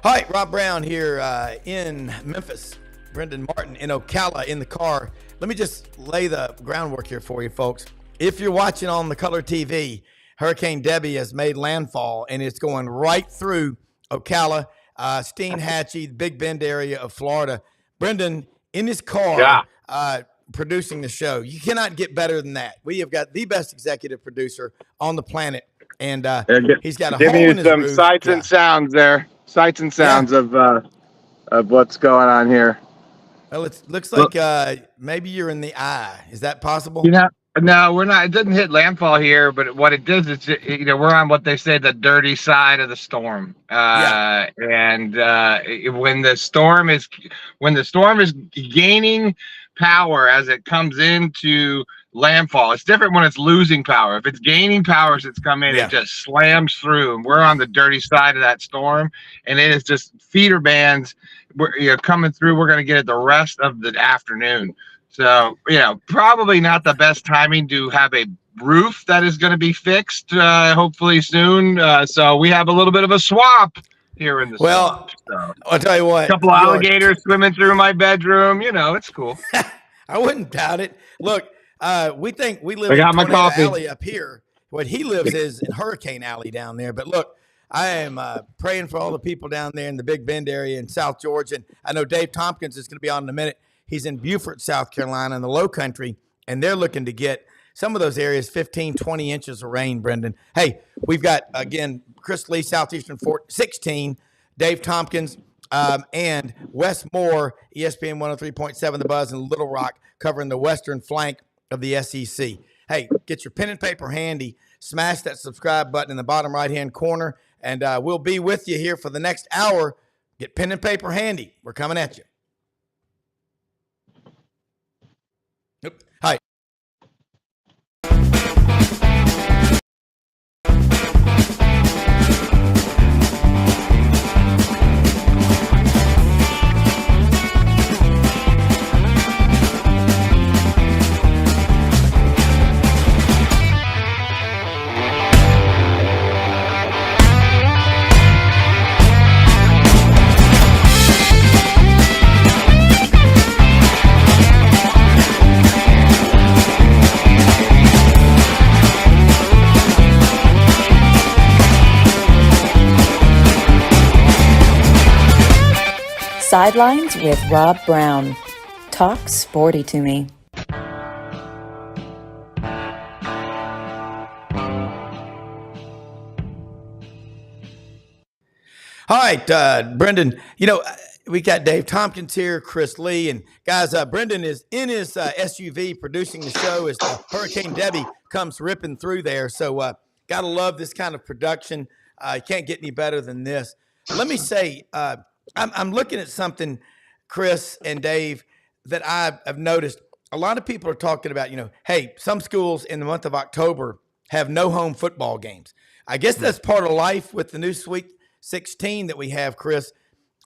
Hi, Rob Browne here in Memphis. Brenden Martin in Ocala in the car. Let me just lay the groundwork here for you, folks. If you're watching on the color TV, Hurricane Debbie has made landfall, and it's going right through Ocala, Steinhatchee, the Big Bend area of Florida. Brenden in his car producing the show. You cannot get better than that. We have got the best executive producer on the planet, and he's got a hole in his roof. Sights and sounds there. Sights and sounds of what's going on here. Well, it looks like maybe you're in the eye. Is that possible? No, we're not. It doesn't hit landfall here, but what it does is, we're on what they say the dirty side of the storm. And when the storm is gaining power as it comes into landfall, it's different when it's losing power. If it's gaining power as it's come in, it just slams through, and we're on the dirty side of that storm, and it is just feeder bands. We're coming through. We're going to get it the rest of the afternoon. So, probably not the best timing to have a roof that is going to be fixed, hopefully soon. So we have a little bit of a swamp here in the swamp. So, I'll tell you what. A couple of alligators swimming through my bedroom. It's cool. I wouldn't doubt it. Look, we think we live in Tornado Alley up here. What he lives is in Hurricane Alley down there. But look, I am praying for all the people down there in the Big Bend area in South Georgia. And I know Dave Thompkins is going to be on in a minute. He's in Beaufort, South Carolina, in the low country, and they're looking to get some of those areas 15, 20 inches of rain, Brenden. Hey, we've got, again, Chris Lee, Southeastern 16, Dave Thompkins, and Wes Moore, ESPN 103.7 The Buzz in Little Rock, covering the western flank of the SEC. Hey, get your pen and paper handy. Smash that subscribe button in the bottom right-hand corner, and we'll be with you here for the next hour. Get pen and paper handy. We're coming at you. Hi. Sidelines with Rob Browne. Talk sporty to me. All right, Brenden, we got Dave Thompkins here, Chris Lee, and guys, Brenden is in his SUV producing the show as Hurricane Debbie comes ripping through there. So got to love this kind of production. You can't get any better than this. Let me say, I'm looking at something, Chris and Dave, that I've noticed. A lot of people are talking about, hey, some schools in the month of October have no home football games. I guess that's part of life with the new Sweet 16 that we have, Chris.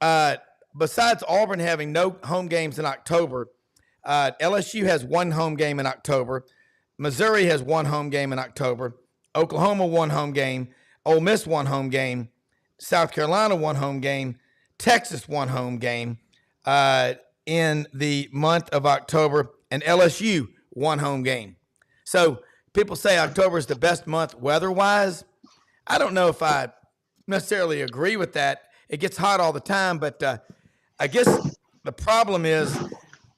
Besides Auburn having no home games in October, LSU has one home game in October. Missouri has one home game in October. Oklahoma one home game. Ole Miss one home game. South Carolina one home game. Texas one home game in the month of October, and LSU one home game. So people say October is the best month weather-wise. I don't know if I necessarily agree with that. It gets hot all the time, but I guess the problem is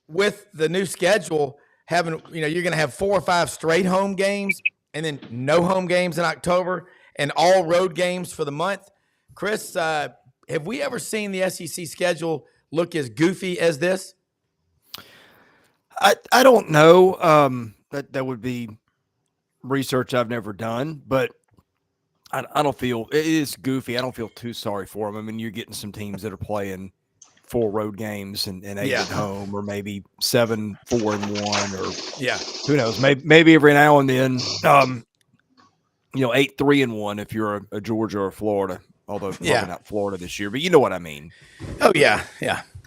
with the new schedule, having, you're going to have 4 or 5 straight home games and then no home games in October and all road games for the month. Chris, have we ever seen the SEC schedule look as goofy as this? I don't know. That would be research I've never done, but I don't feel it is goofy. I don't feel too sorry for them. I mean, you're getting some teams that are playing 4 road games and 8 at home, or maybe 7, 4 and 1, or who knows? Maybe every now and then, 8, 3 and 1 if you're a Georgia or Florida. Although probably not Florida this year, but you know what I mean. Oh, yeah.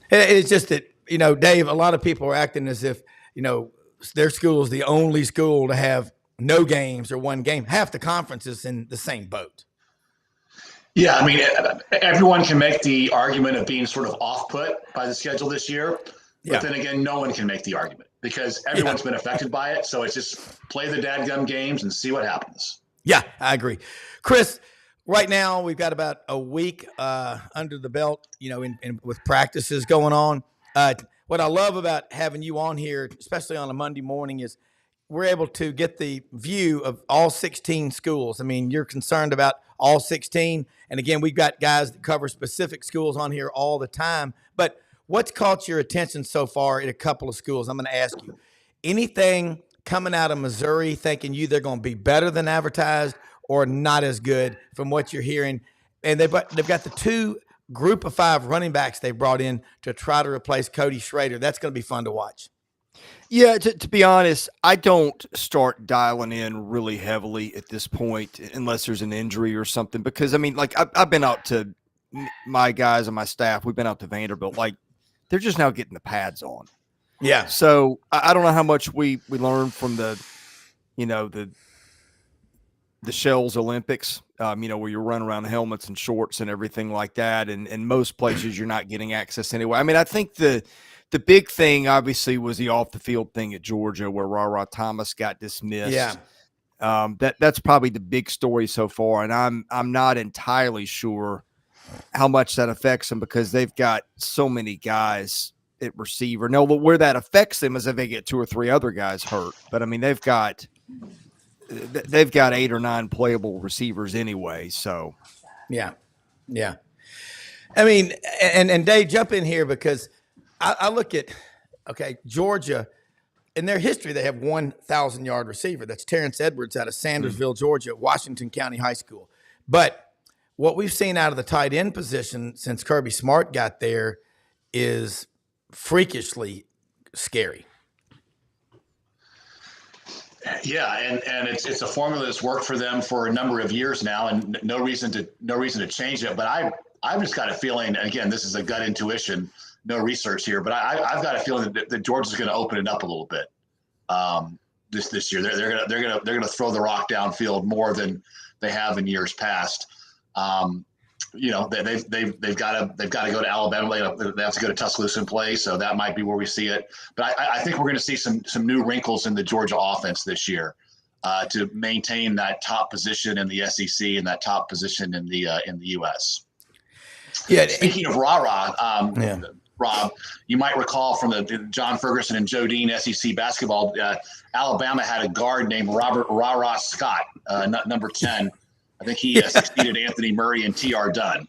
It's just that, Dave, a lot of people are acting as if, their school is the only school to have no games or one game. Half the conference is in the same boat. Yeah, I mean, everyone can make the argument of being sort of off-put by the schedule this year, but then again, no one can make the argument because everyone's been affected by it. So it's just play the dadgum games and see what happens. Yeah, I agree. Chris, right now we've got about a week under the belt, with practices going on. What I love about having you on here, especially on a Monday morning, is we're able to get the view of all 16 schools. I mean, you're concerned about all 16. And again, we've got guys that cover specific schools on here all the time. But what's caught your attention so far at a couple of schools? I'm going to ask you, anything coming out of Missouri thinking they're going to be better than advertised or not as good from what you're hearing? And they've got the 2 group of 5 running backs they brought in to try to replace Cody Schrader. That's going to be fun to watch. Yeah, to be honest, I don't start dialing in really heavily at this point unless there's an injury or something. Because, I mean, like I've been out to my guys and my staff. We've been out to Vanderbilt. Like, they're just now getting the pads on. Yeah. So I don't know how much we learned from the Shells Olympics, where you're running around helmets and shorts and everything like that. And most places you're not getting access anyway. I mean, I think the big thing obviously was the off the field thing at Georgia where Ra Thomas got dismissed. Yeah. That's probably the big story so far. And I'm not entirely sure how much that affects them because they've got so many guys at receiver. No, where that affects them is if they get 2 or 3 other guys hurt. But I mean, they've got 8 or 9 playable receivers anyway. So, yeah. I mean, and Dave, jump in here because I look at, Georgia, in their history, they have 1,000-yard receiver. That's Terrence Edwards out of Sandersville, Georgia, Washington County High School. But what we've seen out of the tight end position since Kirby Smart got there is freakishly scary. Yeah, and it's a formula that's worked for them for a number of years now, and no reason to change it. But I've just got a feeling. Again, this is a gut intuition, no research here, but I've got a feeling that Georgia's going to open it up a little bit this year. They're going to throw the rock downfield more than they have in years past. They've got to go to Alabama. They have to go to Tuscaloosa and play, so that might be where we see it. But I think we're going to see some new wrinkles in the Georgia offense this year to maintain that top position in the SEC and that top position in the U.S. Yeah. Speaking of Rob, you might recall from the John Ferguson and Joe Dean SEC basketball, Alabama had a guard named Robert Rara Scott, number 10. I think he succeeded Anthony Murray and T.R. Dunn.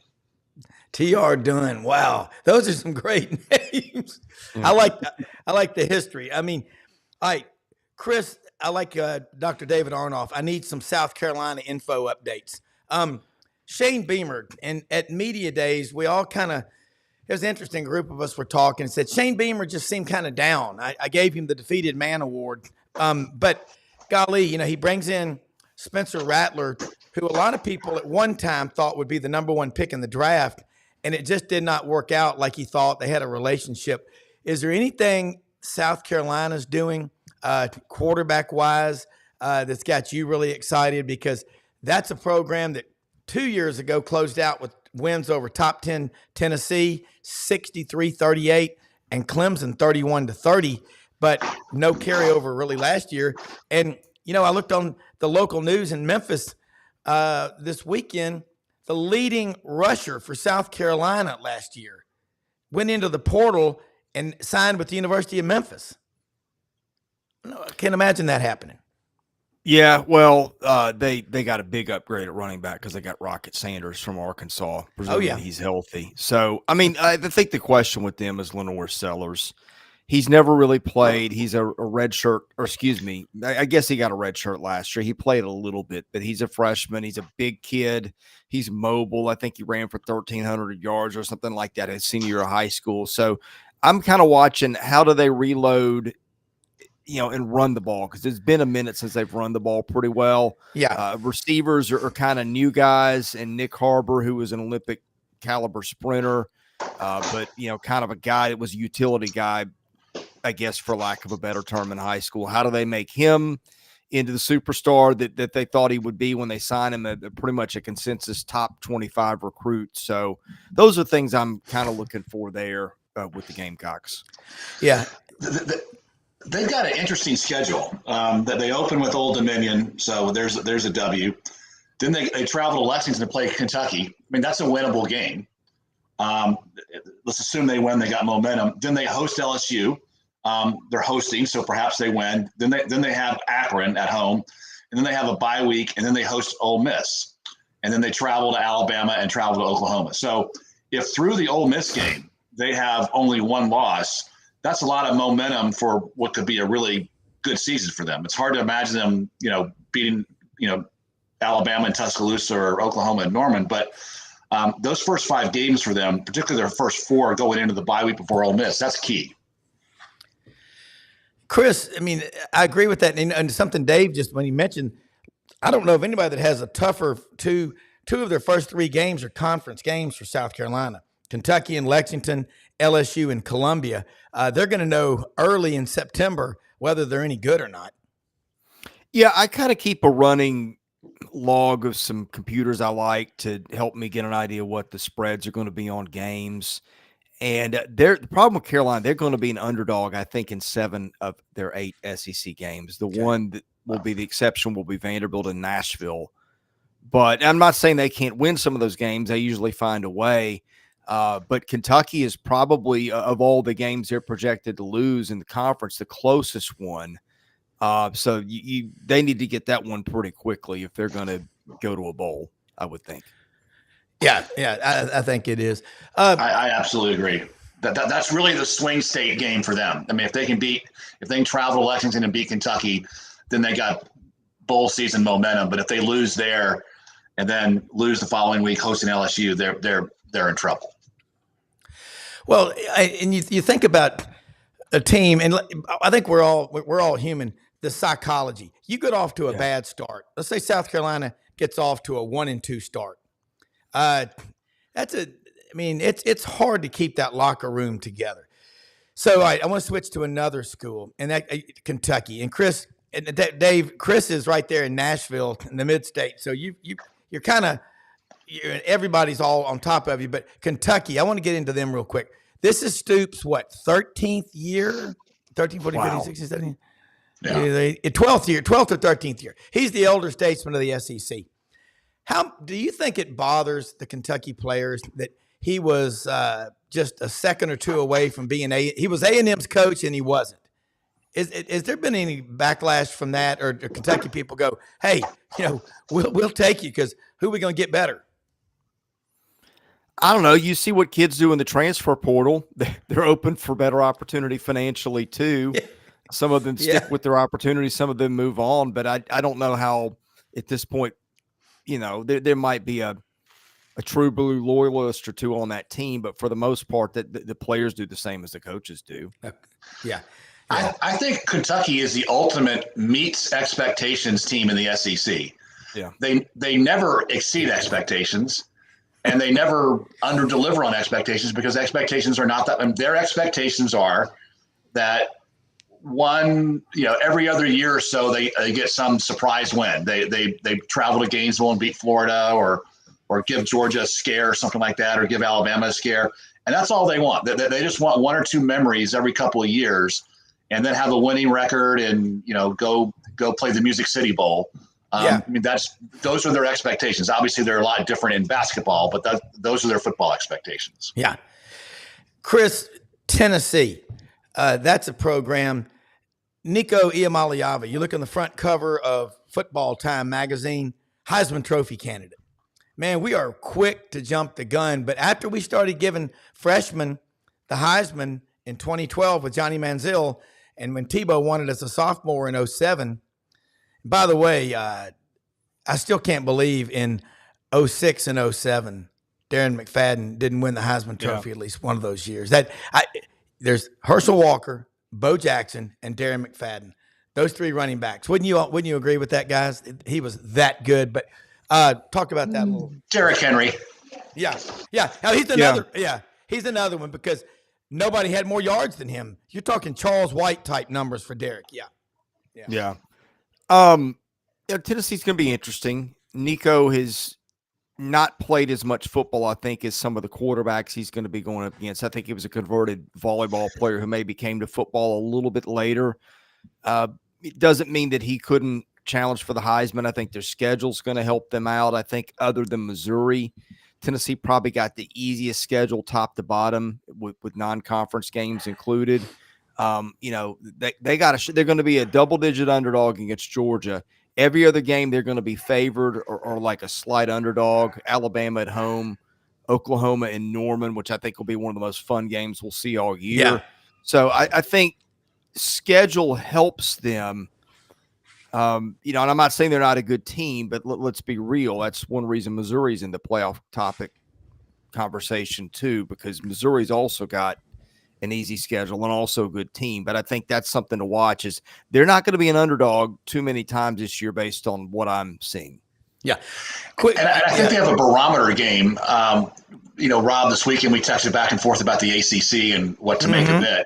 T.R. Dunn. Wow. Those are some great names. I like the history. I mean, all right, Chris, I like Dr. David Arnoff. I need some South Carolina info updates. Shane Beamer, and at Media Days, we all it was an interesting group of us were talking and said, Shane Beamer just seemed kind of down. I gave him the Defeated Man Award. But golly, he brings in Spencer Rattler, who a lot of people at one time thought would be the number 1 pick in the draft, and it just did not work out like he thought. They had a relationship. Is there anything South Carolina's doing quarterback-wise that's got you really excited? Because that's a program that 2 years ago closed out with wins over top 10 Tennessee, 63-38, and Clemson 31-30, but no carryover really last year. And, I looked on the local news in Memphis this weekend, the leading rusher for South Carolina last year went into the portal and signed with the University of Memphis. I can't imagine that happening. Yeah, well, they got a big upgrade at running back because they got Rocket Sanders from Arkansas. Presumably he's healthy. So, I mean, I think the question with them is Lenore Sellers. He's never really played. He's a red shirt, or excuse me, I guess he got a red shirt last year. He played a little bit, but he's a freshman. He's a big kid. He's mobile. I think he ran for 1,300 yards or something like that his senior year of high school. So I'm kind of watching how do they reload, and run the ball, because it's been a minute since they've run the ball pretty well. Yeah. Receivers are kind of new guys, and Nick Harbor, who was an Olympic caliber sprinter, but, kind of a guy that was a utility guy, I guess, for lack of a better term, in high school. How do they make him into the superstar that they thought he would be when they signed him, pretty much a consensus top 25 recruit. So those are things I'm kind of looking for there with the Gamecocks. Yeah. They've got an interesting schedule that they open with Old Dominion. So there's a W. Then they travel to Lexington to play Kentucky. I mean, that's a winnable game. Let's assume they win. They got momentum. Then they host LSU. They're hosting, so perhaps they win. Then they have Akron at home, and then they have a bye week, and then they host Ole Miss, and then they travel to Alabama and travel to Oklahoma. So if through the Ole Miss game they have only one loss, that's a lot of momentum for what could be a really good season for them. It's hard to imagine them, beating, Alabama and Tuscaloosa or Oklahoma and Norman, but those first 5 games for them, particularly their first 4 going into the bye week before Ole Miss, that's key. Chris, I mean, I agree with that. And something Dave just, when he mentioned, I don't know of anybody that has a tougher two of their first 3 games are conference games for South Carolina. Kentucky and Lexington, LSU and Columbia. They're going to know early in September whether they're any good or not. Yeah, I kind of keep a running log of some computers I like to help me get an idea what the spreads are going to be on games. And the problem with Carolina, they're going to be an underdog, I think, in 7 of their 8 SEC games. The one that will be the exception will be Vanderbilt and Nashville. But I'm not saying they can't win some of those games. They usually find a way. But Kentucky is probably, of all the games they're projected to lose in the conference, the closest one. So they need to get that one pretty quickly if they're going to go to a bowl, I would think. Yeah, I think it is. I absolutely agree. That's really the swing state game for them. I mean, if they can travel to Lexington and beat Kentucky, then they got bowl season momentum. But if they lose there and then lose the following week hosting LSU, they're in trouble. Well, and you think about a team, and I think we're all human. The psychology. You get off to a bad start. Let's say South Carolina gets off to a 1-2 start. It's hard to keep that locker room together. So I want to switch to another school, and that Kentucky. And Chris and Dave, Chris is right there in Nashville in the mid-state. So you're kind of everybody's all on top of you. But Kentucky, I want to get into them real quick. This is Stoops' 13th year, 13, 14, wow. 15, 16, 17. Yeah. 12th or 13th year. He's the elder statesman of the SEC. How do you think it bothers the Kentucky players that he was just a second or 2 away from being he was A&M's coach and he wasn't? Is there been any backlash from that, or do Kentucky people go, hey, we'll take you because who are we going to get better? I don't know. You see what kids do in the transfer portal. They're open for better opportunity financially too. Yeah. Some of them stick with their opportunity. Some of them move on. But I don't know how at this point, there might be a true blue loyalist or 2 on that team. But for the most part, the players do the same as the coaches do. Yeah. I think Kentucky is the ultimate meets expectations team in the SEC. Yeah. They never exceed expectations. And they never under-deliver on expectations because expectations are not that. I mean, their expectations are that every other year or so they get some surprise win. They travel to Gainesville and beat Florida, or give Georgia a scare or something like that, or give Alabama a scare, and that's all they want. They just want 1 or 2 memories every couple of years, and then have a winning record and go play the Music City Bowl. I mean, those are their expectations. Obviously, they're a lot different in basketball, but those are their football expectations. Yeah. Chris, Tennessee, that's a program. Nico Iamaleava, you look on the front cover of Football Time magazine, Heisman Trophy candidate. Man, we are quick to jump the gun, but after we started giving freshmen the Heisman in 2012 with Johnny Manziel, and when Tebow won it as a sophomore in 2007, by the way, I still can't believe in 2006 and 2007, Darren McFadden didn't win the Heisman Trophy at least one of those years. There's Herschel Walker, Bo Jackson, and Darren McFadden. Those 3 running backs. Wouldn't you agree with that, guys? He was that good. But talk about that a little. Derrick Henry. Yeah. Now he's another. Yeah, he's another one because nobody had more yards than him. You're talking Charles White type numbers for Derrick. Yeah. Tennessee's going to be interesting. Nico has not played as much football, I think, as some of the quarterbacks he's going to be going up against. I think he was a converted volleyball player who maybe came to football a little bit later. It doesn't mean that he couldn't challenge for the Heisman. I think their schedule's going to help them out. I think other than Missouri, Tennessee probably got the easiest schedule top to bottom with non-conference games included. They're going to be a double-digit underdog against Georgia. Every other game, they're going to be favored or like a slight underdog. Alabama at home, Oklahoma and Norman, which I think will be one of the most fun games we'll see all year. Yeah. So I think schedule helps them. And I'm not saying they're not a good team, but let's be real. That's one reason Missouri's in the playoff topic conversation too, because Missouri's also got an easy schedule and also a good team. But I think that's something to watch. Is they're not going to be an underdog too many times this year based on what I'm seeing. Yeah. And I think they have a barometer game. Rob, this weekend we texted back and forth about the ACC and what to make of it.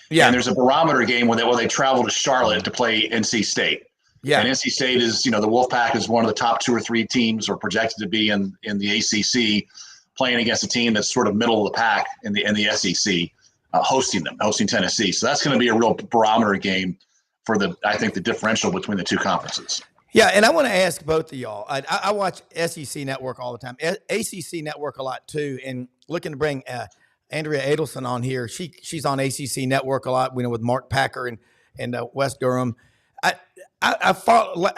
Yeah. And there's a barometer game where they travel to Charlotte to play NC State. Yeah. And NC State is, the Wolfpack is one of the top 2 or 3 teams or projected to be in the ACC, playing against a team that's sort of middle of the pack in the SEC. Hosting Tennessee. So that's going to be a real barometer game for the differential between the two conferences. Yeah, and I want to ask both of y'all. I watch SEC Network all the time, ACC Network a lot too, and looking to bring Andrea Adelson on here. She's on ACC Network a lot, with Mark Packer and West Durham. I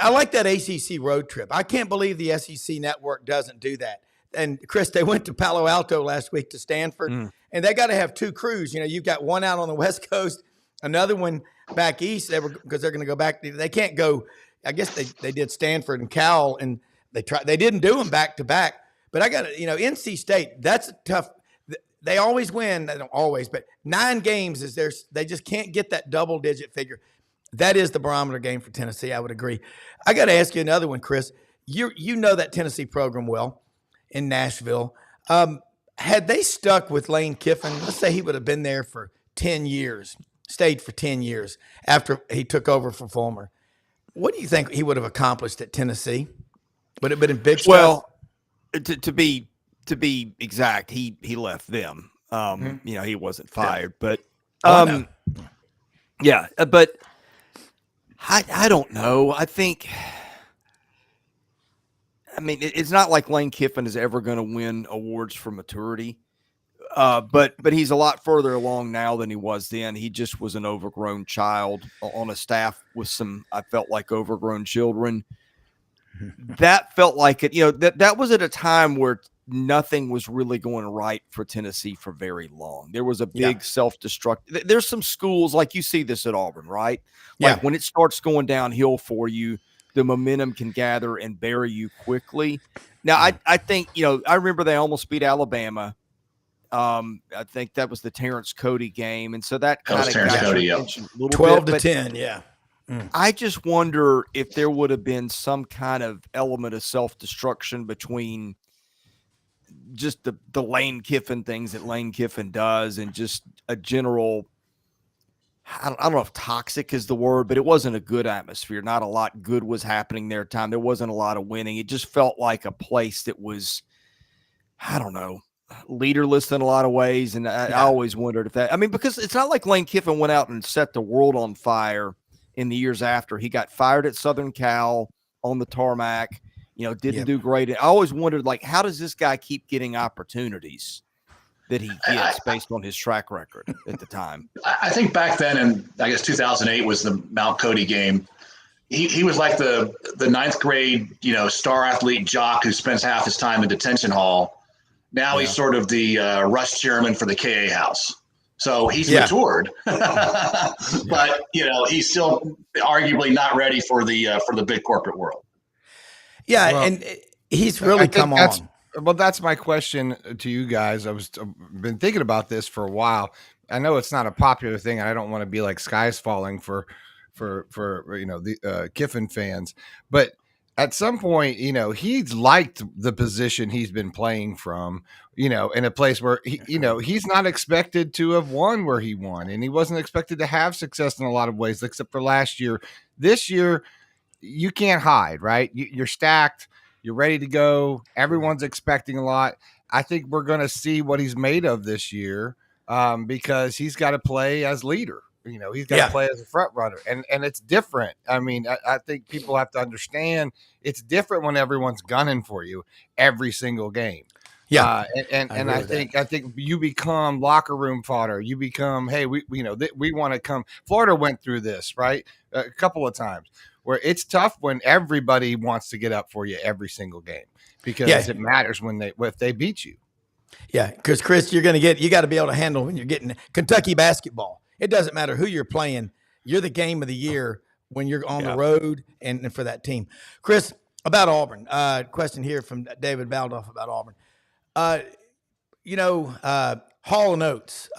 like that ACC road trip. I can't believe the SEC Network doesn't do that. And Chris, they went to Palo Alto last week to Stanford, and they got to have 2 crews. You've got one out on the West Coast, another one back east. Because they're going to go back. They can't go. I guess they did Stanford and Cal, and they didn't do them back to back. But I got NC State. That's a tough. They always win. They don't always, but 9 games is theirs. They just can't get that double-digit figure. That is the barometer game for Tennessee. I would agree. I got to ask you another one, Chris. You know that Tennessee program well. In Nashville. Had they stuck with Lane Kiffin, let's say he would have been there for 10 years, stayed for 10 years after he took over for Fulmer. What do you think he would have accomplished at Tennessee? Would it have been big stuff? Well, to be exact, he left them. He wasn't fired, but yeah, but I don't know. It's not like Lane Kiffin is ever going to win awards for maturity, but he's a lot further along now than he was then. He just was an overgrown child on a staff with some, I felt like, overgrown children. That felt like it. That was at a time where nothing was really going right for Tennessee for very long. There was a big self-destruct. There's some schools, like you see this at Auburn, right? Like when it starts going downhill for you, the momentum can gather and bury you quickly. Now, I think, I remember they almost beat Alabama. I think that was the Terrence Cody game. And so that kind of got your attention a little 12 bit. to 10, yeah. I just wonder if there would have been some kind of element of self-destruction between just the Lane Kiffin things that Lane Kiffin does and just a general – I don't know if toxic is the word, but it wasn't a good atmosphere. Not a lot good was happening there at the time. There wasn't a lot of winning. It just felt like a place that was, I don't know, leaderless in a lot of ways. And I always wondered if that, because it's not like Lane Kiffin went out and set the world on fire in the years after. He got fired at Southern Cal on the tarmac, didn't do great. I always wondered, how does this guy keep getting opportunities that he gets based on his track record at the time? I think back then, and I guess 2008 was the Mount Cody game. He was like the 9th grade, star athlete jock who spends half his time in detention hall. Now he's sort of the rush chairman for the KA house. So he's matured, but he's still arguably not ready for the big corporate world. Yeah, well, and he's really come on. Well, that's my question to you guys. I've been thinking about this for a while. I know it's not a popular thing, and I don't want to be like skies falling for the Kiffin fans. But at some point, he's liked the position he's been playing from, in a place where he's not expected to have won where he won, and he wasn't expected to have success in a lot of ways, except for last year. This year, you can't hide, right? You're stacked. You're ready to go. Everyone's expecting a lot. I think we're going to see what he's made of this year because he's got to play as leader. He's got to play as a front runner, and it's different. I mean, I think people have to understand it's different when everyone's gunning for you every single game. Yeah, and I think you become locker room fodder. You become, hey, we want to come. Florida went through this, right, a couple of times where it's tough when everybody wants to get up for you every single game because it matters if they beat you. Yeah, because Chris, you got to be able to handle when you're getting Kentucky basketball. It doesn't matter who you're playing. You're the game of the year when you're on the road and for that team. Chris, about Auburn, question here from David Baldoff about Auburn. Hall and Oates,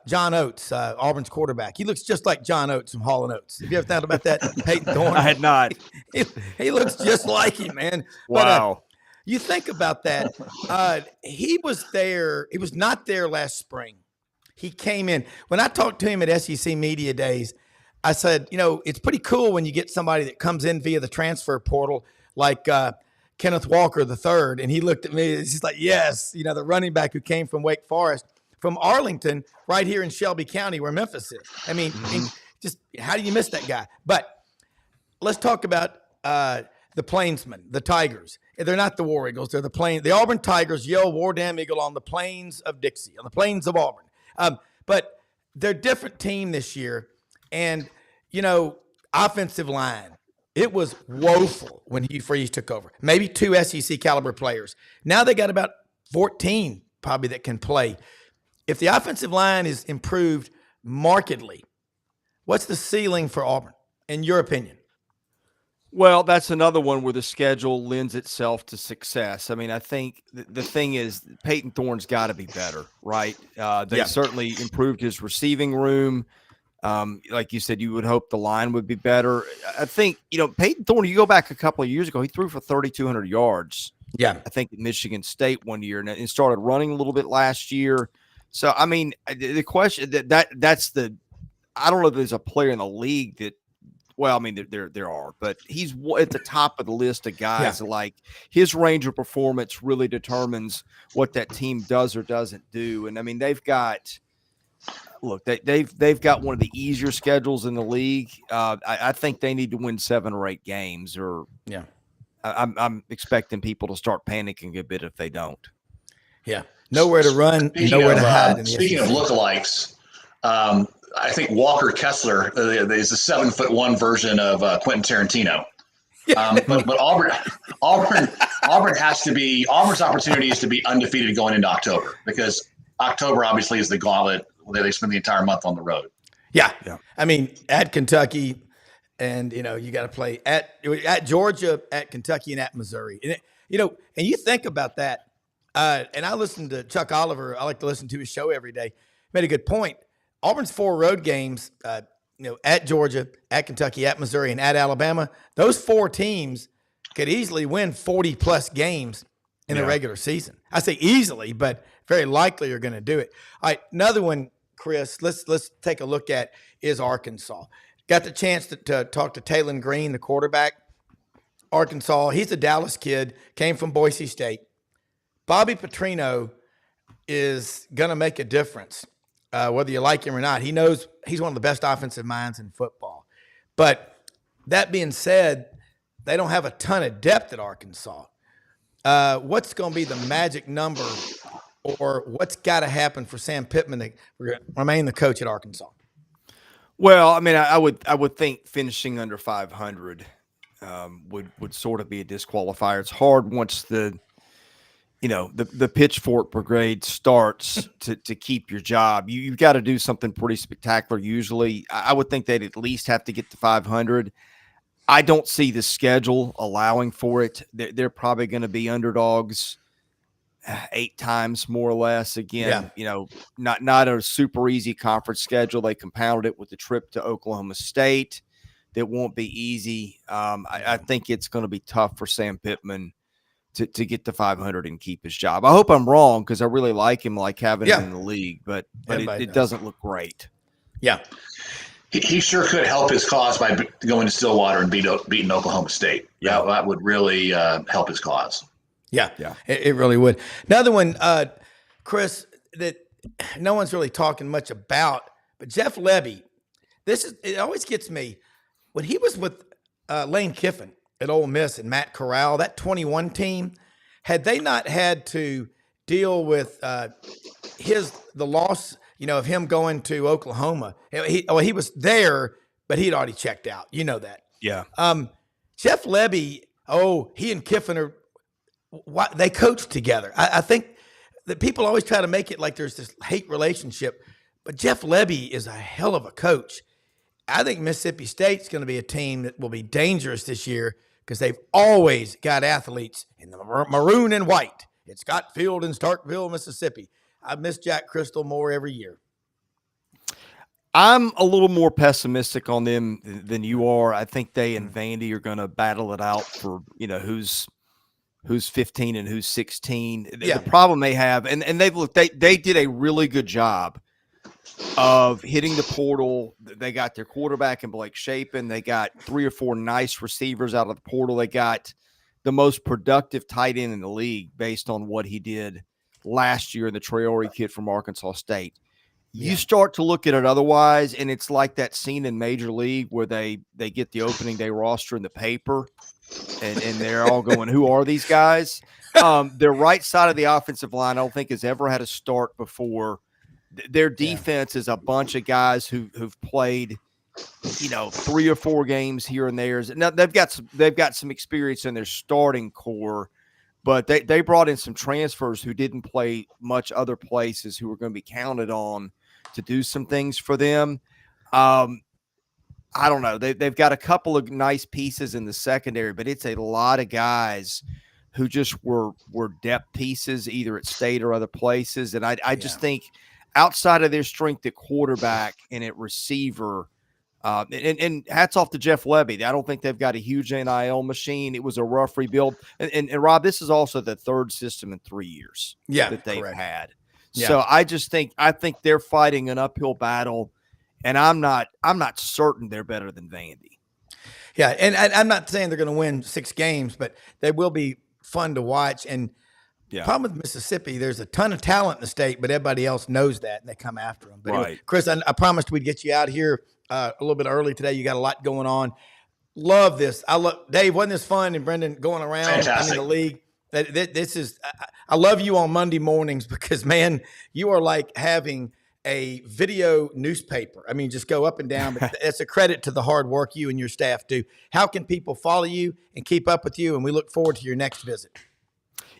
John Oates, Auburn's quarterback. He looks just like John Oates from Hall and Oates. Have you ever thought about that, Peyton Thorne? I had not. He looks just like him, man. Wow. But, you think about that. He was there. He was not there last spring. He came in. When I talked to him at SEC Media Days, I said, it's pretty cool when you get somebody that comes in via the transfer portal, like Kenneth Walker III. And he looked at me. He's like, yes, the running back who came from Wake Forest, from Arlington, right here in Shelby County, where Memphis is. I mean, just how do you miss that guy? But let's talk about the Plainsmen, the Tigers. They're not the War Eagles. They're the Auburn Tigers yell War Damn Eagle on the plains of Dixie, on the plains of Auburn. But they're a different team this year. And, offensive line, it was woeful when Hugh Freeze took over. Maybe 2 SEC caliber players. Now they got about 14 probably that can play. If the offensive line is improved markedly, what's the ceiling for Auburn, in your opinion? Well, that's another one where the schedule lends itself to success. I mean, I think the thing is Peyton Thorne's got to be better, right? They certainly improved his receiving room. Like you said, you would hope the line would be better. I think, Peyton Thorne, you go back a couple of years ago, he threw for 3,200 yards. Yeah. I think at Michigan State one year and started running a little bit last year. So, I mean, the question that's I don't know if there's a player in the league that, well, I mean, there are, but he's at the top of the list of guys like his range of performance really determines what that team does or doesn't do. And I mean, they've got one of the easier schedules in the league. I think they need to win 7 or 8 games, or I'm expecting people to start panicking a bit if they don't. Yeah, nowhere to run, nowhere to hide. Speaking of lookalikes, I think Walker Kessler is the 7'1" version of Quentin Tarantino. But Auburn has to be, Auburn's opportunity is to be undefeated going into October, because October obviously is the gauntlet where they spend the entire month on the road. Yeah. I mean, at Kentucky, and you got to play at Georgia, at Kentucky, and at Missouri. And and you think about that. And I listen to Chuck Oliver. I like to listen to his show every day. Made a good point. Auburn's 4 road games, at Georgia, at Kentucky, at Missouri, and at Alabama. Those 4 teams could easily win 40-plus games in the regular season. I say easily, but very likely are going to do it. All right, another one, Chris, let's take a look at is Arkansas. Got the chance to talk to Talon Green, the quarterback. Arkansas, he's a Dallas kid, came from Boise State. Bobby Petrino is going to make a difference. Whether you like him or not, he knows he's one of the best offensive minds in football. But that being said, they don't have a ton of depth at Arkansas. What's going to be the magic number, or what's got to happen for Sam Pittman to remain the coach at Arkansas? Well, I mean, I would think finishing under 500 would sort of be a disqualifier. It's hard once the pitchfork brigade starts to keep your job. You've got to do something pretty spectacular. Usually I would think they'd at least have to get to 500. I don't see the schedule allowing for it. They're probably going to be underdogs 8 times more or less. Again, not a super easy conference schedule. They compounded it with the trip to Oklahoma State. That won't be easy. I think it's going to be tough for Sam Pittman to get to 500 and keep his job. I hope I'm wrong, because I really like him, like having him in the league, but it doesn't look great. Yeah. he sure could help his cause by going to Stillwater and beating Oklahoma State. Yeah. That would really help his cause. Yeah, Yeah. it really would. Another one, Chris, that no one's really talking much about, but Jeff Lebby. It always gets me when he was with Lane Kiffin at Ole Miss and Matt Corral, that 21 team. Had they not had to deal with the loss, of him going to Oklahoma, he was there, but he'd already checked out. You know that. Yeah. Jeff Lebby. He and Kiffin they coached together. I think that people always try to make it like there's this hate relationship, but Jeff Lebby is a hell of a coach. I think Mississippi State's going to be a team that will be dangerous this year because they've always got athletes in the maroon and white. It's Scott Field in Starkville, Mississippi. I miss Jack Crystal more every year. I'm a little more pessimistic on them than you are. I think they and Vandy are going to battle it out for, who's 15 and who's 16. Yeah. The problem they have, and they did a really good job of hitting the portal. They got their quarterback in Blake Shapen. They got 3 or 4 nice receivers out of the portal. They got the most productive tight end in the league based on what he did last year in the Traore kid from Arkansas State. Yeah. You start to look at it otherwise, and it's like that scene in Major League where they get the opening day roster in the paper, and they're all going, who are these guys? Their right side of the offensive line, I don't think, has ever had a start before. Their defense is a bunch of guys who've played, 3 or 4 games here and there. Now they've got some experience in their starting core, but they brought in some transfers who didn't play much other places who were going to be counted on to do some things for them. I don't know. They've got a couple of nice pieces in the secondary, but it's a lot of guys who just were depth pieces either at State or other places. And I just think outside of their strength at quarterback and at receiver, and hats off to Jeff Lebby. I don't think they've got a huge NIL machine. It was a rough rebuild. And Rob, this is also the third system in 3 years that they've had. Yeah. So I think they're fighting an uphill battle, and I'm not certain they're better than Vandy. Yeah, and I'm not saying they're going to win 6 games, but they will be fun to watch. And the problem with Mississippi, there's a ton of talent in the state, but everybody else knows that, and they come after them. But anyway, Chris, I promised we'd get you out here a little bit early today. You got a lot going on. Love this. Dave, wasn't this fun? And Brenden going around in the league. This is. I love you on Monday mornings because, man, you are like having a video newspaper. I mean, just go up and down. But it's a credit to the hard work you and your staff do. How can people follow you and keep up with you? And we look forward to your next visit.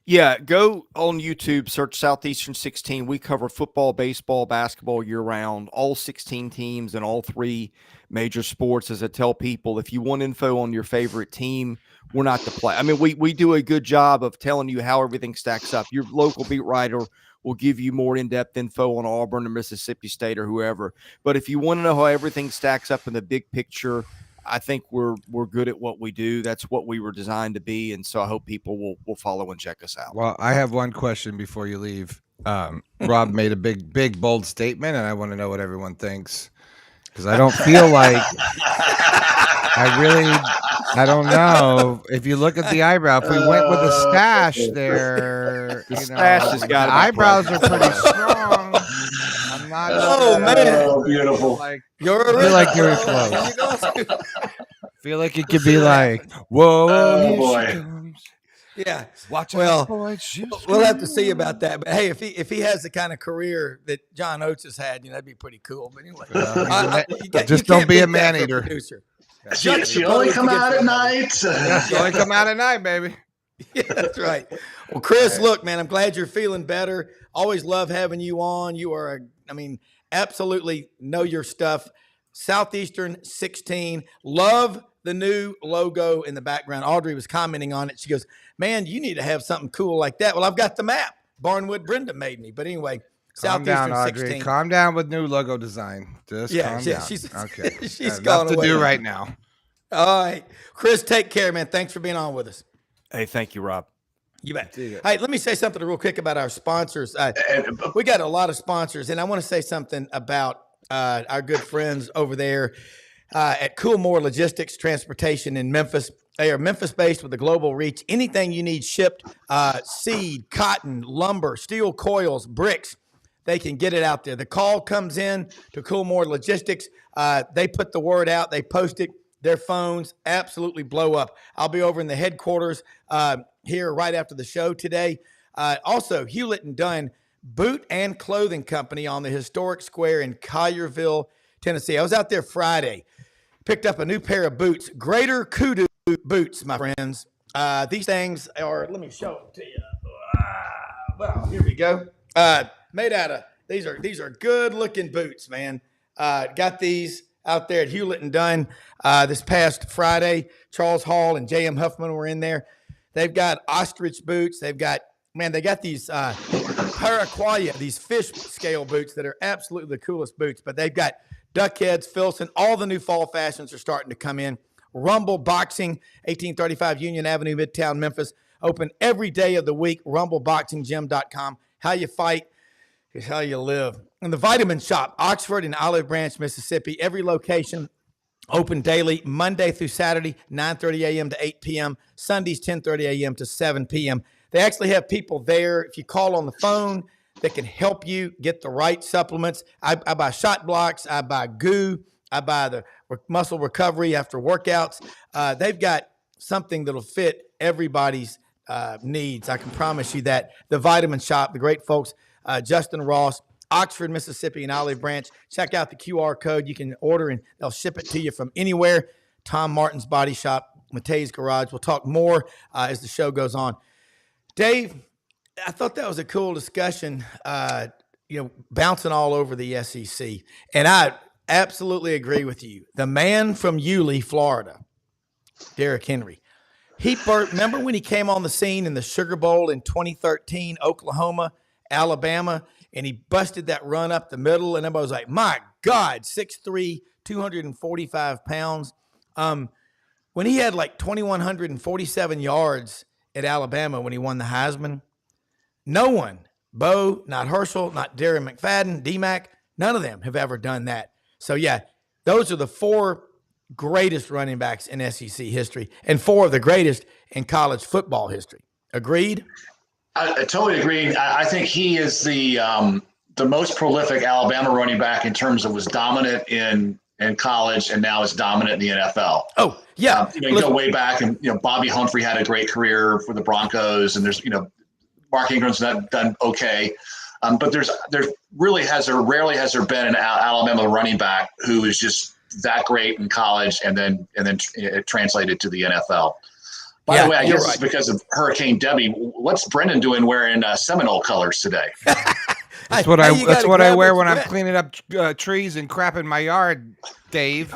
Yeah, go on YouTube, search Southeastern 16. We cover football, baseball, basketball year-round, all 16 teams and all 3 major sports. As I tell people, if you want info on your favorite team, we're not the play. I mean, we do a good job of telling you how everything stacks up. Your local beat writer will give you more in-depth info on Auburn or Mississippi State or whoever. But if you want to know how everything stacks up in the big picture, I think we're good at what we do. That's what we were designed to be, and so I hope people will follow and check us out. Well, I have one question before you leave. Rob made a big, bold statement, and I want to know what everyone thinks because I don't feel like I don't know. If you look at the eyebrow, if we went with a stash there, the stash has got eyebrows are pretty strong. I'm not. Oh man, beautiful. I feel like you're close. Feel like it could be like, whoa, oh boy. Yeah. Watch well, boy, we'll have to see about that. But hey, if he has the kind of career that John Oates has had, that'd be pretty cool. But anyway, just don't be a man eater. She only come out at night. She only come out at night, baby. Yeah, that's right. Well, Chris, look, man, I'm glad you're feeling better. Always love having you on. You are, absolutely know your stuff. Southeastern 16. Love the new logo in the background. Audrey was commenting on it. She goes, man, you need to have something cool like that. Well, I've got the map. Barnwood Brenda made me. But anyway, calm Southeastern down, Audrey. 16. Calm down with new logo design. Just calm down. She's, okay. She's got gone to away. do right now. All right. Chris, take care, man. Thanks for being on with us. Hey, thank you, Rob. You bet. Hey, let me say something real quick about our sponsors. We got a lot of sponsors, and I want to say something about our good friends over there at Coolmore Logistics Transportation in Memphis. They are Memphis-based with a global reach. Anything you need shipped, seed, cotton, lumber, steel coils, bricks, they can get it out there. The call comes in to Coolmore Logistics. They put the word out. They post it. Their phones absolutely blow up. I'll be over in the headquarters here right after the show today. Also, Hewlett and Dunn Boot and Clothing Company on the historic square in Collierville, Tennessee. I was out there Friday, picked up a new pair of boots, Greater Kudu boots, my friends. These things are, let me show them to you. Well, here we go. Made out of, these are good looking boots, man. Got these out there at Hewlett and Dunn this past Friday. Charles Hall and J.M. Huffman were in there. They've got ostrich boots. They got these paraqualia, these fish scale boots that are absolutely the coolest boots. But they've got Duckheads, Filson. All the new fall fashions are starting to come in. Rumble Boxing, 1835 Union Avenue, Midtown, Memphis. Open every day of the week. RumbleBoxingGym.com. How you fight is how you live. And the Vitamin Shop, Oxford and Olive Branch, Mississippi. Every location open daily, Monday through Saturday, 9:30 a.m. to 8 p.m. Sundays, 10:30 a.m. to 7 p.m. They actually have people there. If you call on the phone, that can help you get the right supplements. I buy shot blocks. I buy goo. I buy the muscle recovery after workouts. They've got something that'll fit everybody's needs. I can promise you that. The Vitamin Shop, the great folks, Justin Ross, Oxford, Mississippi, and Olive Branch. Check out the QR code. You can order and they'll ship it to you from anywhere. Tom Martin's Body Shop, Matei's Garage. We'll talk more as the show goes on. Dave, I thought that was a cool discussion, bouncing all over the SEC. And I absolutely agree with you. The man from Yulee, Florida, Derrick Henry, remember when he came on the scene in the Sugar Bowl in 2013, Oklahoma, Alabama, and he busted that run up the middle, and everybody was like, my God, 6'3", 245 pounds. When he had like 2,147 yards at Alabama when he won the Heisman, no one, Bo, not Herschel, not Darren McFadden, D-Mac, none of them have ever done that. So, yeah, those are the four greatest running backs in SEC history and four of the greatest in college football history. Agreed? I totally agree. I think he is the most prolific Alabama running back in terms of was dominant in college and now is dominant in the NFL. Oh, yeah. You go way back, and Bobby Humphrey had a great career for the Broncos, and there's Mark Ingram's done okay, but rarely has there been an Alabama running back who is just that great in college and then it translated to the NFL. By the way, I guess it's because of Hurricane Debbie. What's Brenden doing wearing Seminole colors today? That's what I wear when I'm cleaning up trees and crap in my yard, Dave.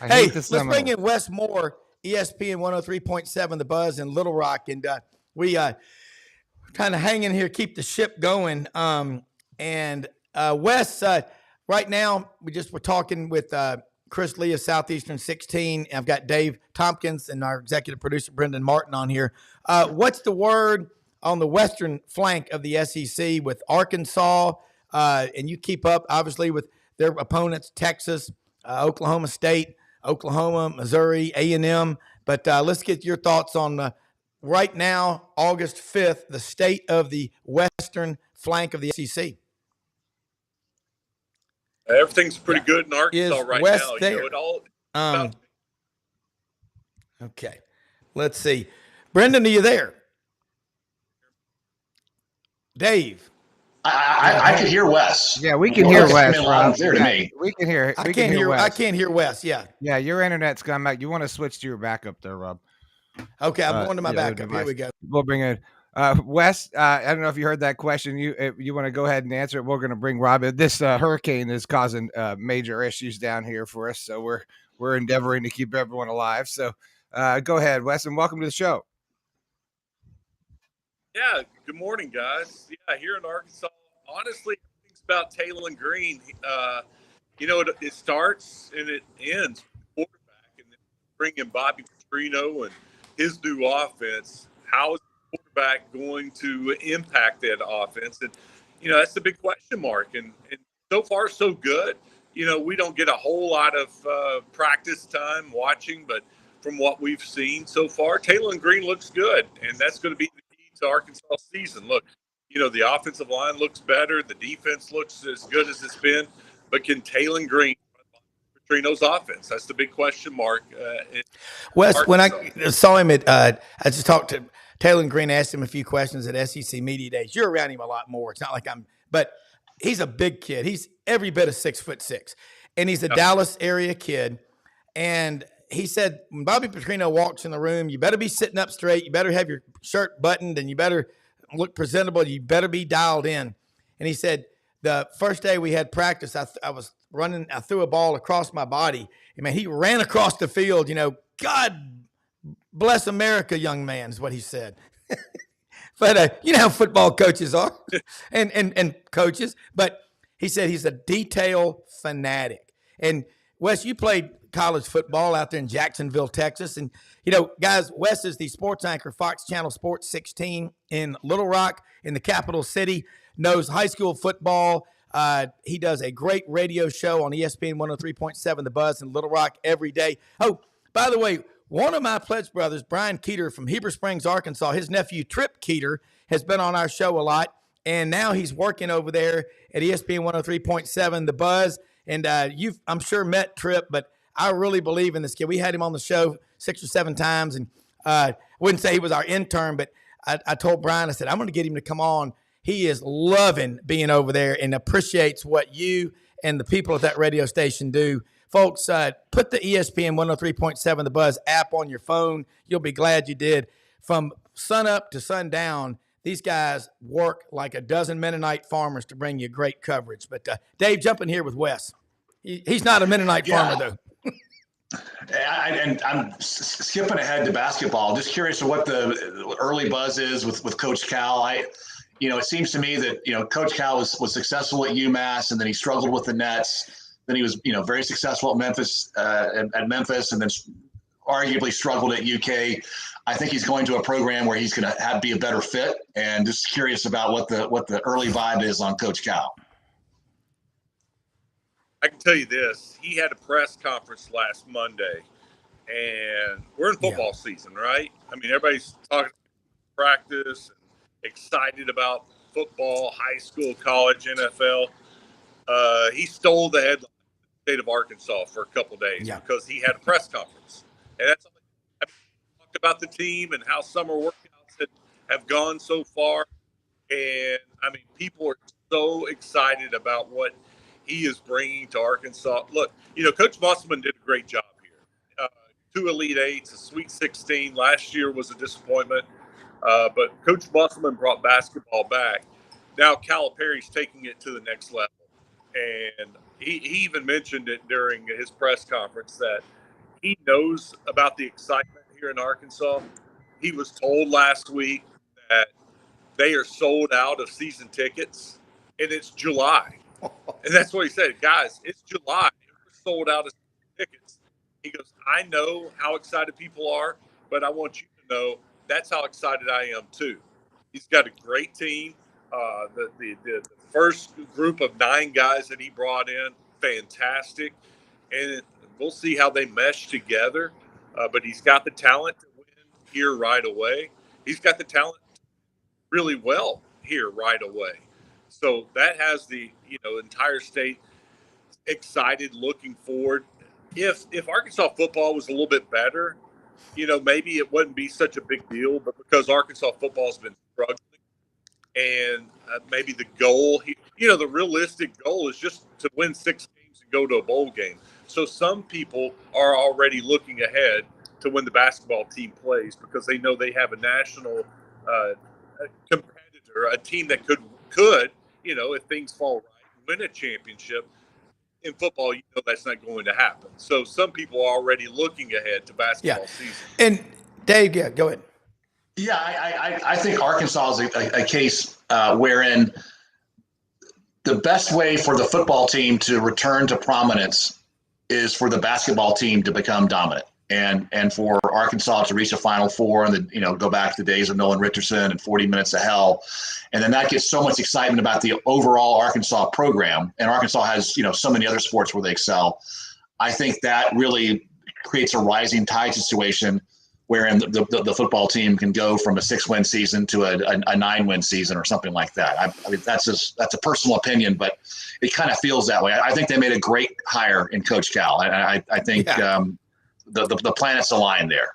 Let's bring in Wes Moore, ESPN 103.7 The Buzz in Little Rock, and we kind of hang in here, keep the ship going. Wes, right now we're talking with Chris Lee of Southeastern 16. I've got Dave Thompkins and our executive producer Brenden Martin on here. What's the word on the western flank of the SEC with Arkansas? And you keep up, obviously, with their opponents, Texas, Oklahoma State, Oklahoma, Missouri, A&M. But let's get your thoughts on right now, August 5th, the state of the western flank of the SEC. Everything's pretty good in Arkansas right West now. There. About... Okay. Let's see. Brenden, are you there? Dave. I could hear Wes. Yeah, we can hear Wes. Clear to me. We can hear. I can't hear Wes. Yeah. Yeah, your internet's gone back. You want to switch to your backup there, Rob? Okay, I'm going to my backup. Here we go. We'll bring it. Wes, I don't know if you heard that question. You want to go ahead and answer it? We're going to bring Rob. This hurricane is causing major issues down here for us, so we're endeavoring to keep everyone alive. So go ahead, Wes, and welcome to the show. Yeah, good morning, guys. Yeah, here in Arkansas, honestly, everything's about Taylon Green. It starts and it ends with quarterback, and then bring in Bobby Petrino and his new offense. How is the quarterback going to impact that offense? And that's the big question mark. And so far so good. We don't get a whole lot of practice time watching, but from what we've seen so far, Taylor Green looks good, and that's going to be the key to Arkansas season. Look, the offensive line looks better, the defense looks as good as it's been, but can Taylor Green Petrino's offense? That's the big question mark. Wes, when I saw him I just talked to Taylor Green, asked him a few questions at SEC Media Days. You're around him a lot more. It's not like but he's a big kid. He's every bit of 6'6", and he's a Dallas area kid. And he said, when Bobby Petrino walks in the room, you better be sitting up straight. You better have your shirt buttoned, and you better look presentable. You better be dialed in. And he said, the first day we had practice, I was running. I threw a ball across my body. And man, he ran across the field. God bless America, young man, is what he said. But you know how football coaches are, and coaches. But he said he's a detail fanatic. And Wes, you played college football out there in Jacksonville, Texas, and guys, Wes is the sports anchor, Fox Channel Sports 16 in Little Rock, in the capital city. Knows high school football. He does a great radio show on ESPN 103.7 The Buzz in Little Rock every day. Oh, by the way, one of my pledge brothers, Brian Keeter from Heber Springs, Arkansas, his nephew Trip Keeter has been on our show a lot, and now he's working over there at ESPN 103.7 The Buzz. And you've, I'm sure, met Trip, but I really believe in this kid. We had him on the show 6 or 7 times, and I wouldn't say he was our intern, but I told Brian, I said, I'm going to get him to come on. He is loving being over there and appreciates what you and the people at that radio station do. Folks, put the ESPN 103.7 The Buzz app on your phone. You'll be glad you did. From sun up to sundown, these guys work like a dozen Mennonite farmers to bring you great coverage. But Dave, jump in here with Wes. He's not a Mennonite farmer, though. And I'm skipping ahead to basketball. Just curious of what the early buzz is with Coach Cal. It seems to me that Coach Cal was successful at UMass, and then he struggled with the Nets. Then he was very successful at Memphis, and then arguably struggled at UK. I think he's going to a program where he's going to be a better fit. And just curious about what the early vibe is on Coach Cal. I can tell you this. He had a press conference last Monday, and we're in football season, right? I mean, everybody's talking practice and excited about football, high school, college, NFL. He stole the headline of the state of Arkansas for a couple of days because he had a press conference. And that's something I talked about the team and how summer workouts have gone so far. And, I mean, people are so excited about what he is bringing to Arkansas. Look, Coach Musselman did a great job here. 2 Elite Eights, a Sweet 16. Last year was a disappointment. But Coach Musselman brought basketball back. Now Calipari's taking it to the next level. And he even mentioned it during his press conference that he knows about the excitement here in Arkansas. He was told last week that they are sold out of season tickets, and it's July. And that's what he said. Guys, it's July. We're sold out of tickets. He goes, I know how excited people are, but I want you to know that's how excited I am too. He's got a great team. The first group of 9 guys that he brought in, fantastic. And we'll see how they mesh together. But he's got the talent to win here right away. He's got the talent really well here right away. So that has the entire state excited, looking forward. If Arkansas football was a little bit better, maybe it wouldn't be such a big deal. But because Arkansas football has been struggling, and maybe the goal, the realistic goal is just to win 6 games and go to a bowl game. So some people are already looking ahead to when the basketball team plays because they know they have a national competitor, a team that could, if things fall right, win a championship. In football, that's not going to happen. So some people are already looking ahead to basketball season. And Dave, go ahead. Yeah, I think Arkansas is a case wherein the best way for the football team to return to prominence is for the basketball team to become dominant. and for Arkansas to reach a Final Four and go back to the days of Nolan Richardson and 40 Minutes of Hell, and then that gets so much excitement about the overall Arkansas program, and Arkansas has so many other sports where they excel. I think that really creates a rising tide situation wherein the football team can go from a 6-win season to a 9-win season or something like that. I mean, that's a personal opinion, but it kind of feels that way. I think they made a great hire in Coach Cal. I think the planets align there.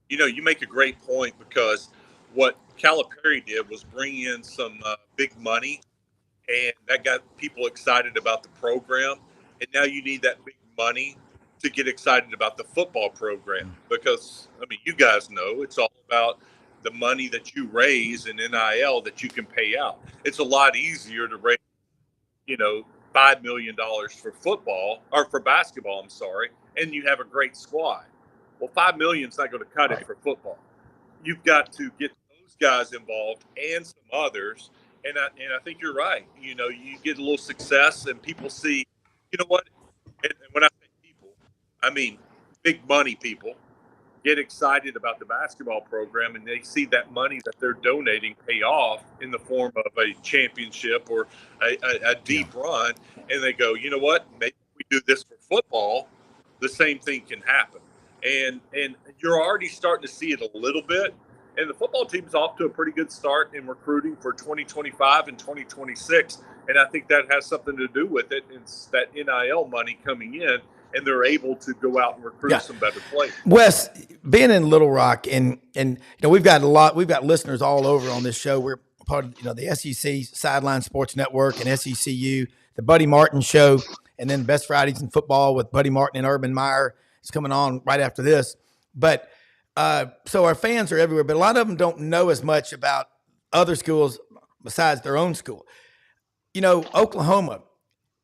You make a great point, because what Calipari did was bring in some big money, and that got people excited about the program. And now you need that big money to get excited about the football program, because you guys know it's all about the money that you raise in NIL that you can pay out. It's a lot easier to raise, $5 million for football or for basketball, I'm sorry, and you have a great squad. Well, $5 million is not going to cut it for football. You've got to get those guys involved and some others. And I think you're right. You get a little success and people see, what? And when I say people, I mean big money people get excited about the basketball program, and they see that money that they're donating pay off in the form of a championship or a deep run. And they go, you know what? Maybe we do this for football. The same thing can happen. And you're already starting to see it a little bit. And the football team's off to a pretty good start in recruiting for 2025 and 2026. And I think that has something to do with it. It's that NIL money coming in, and they're able to go out and recruit some better players. Wes, being in Little Rock, and we've got listeners all over on this show. We're part of the SEC Sideline Sports Network and SECU, the Buddy Martin Show, and then Best Fridays in Football with Buddy Martin and Urban Meyer is coming on right after this. But so our fans are everywhere, but a lot of them don't know as much about other schools besides their own school. Oklahoma,